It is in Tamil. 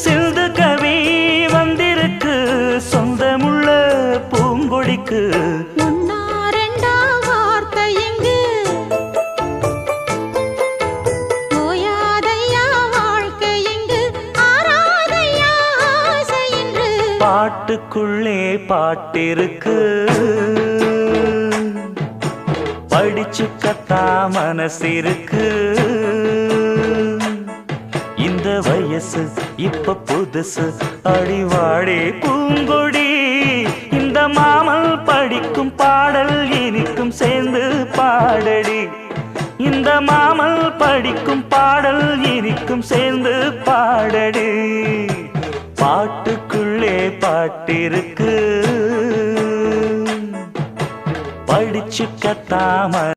சிந்து கவி வந்திருக்கு சொந்தமுள்ள பூங்கொடிக்கு. பாட்டுக்குள்ளே பாட்டிருக்கு படிச்சுக்கத்தா மனசிருக்கு. இந்த வயசு இப்ப புதுசு அடிவாடி பூங்கொடி. இந்த மாமல் படிக்கும் பாடல் இனிக்கும் சேர்ந்து பாடடி. இந்த மாமல் படிக்கும் பாடல் இனிக்கும் சேர்ந்து பாடடி. பாட்டுக்குள்ளே பாட்டிருக்கு படிச்சுக்கத்தாம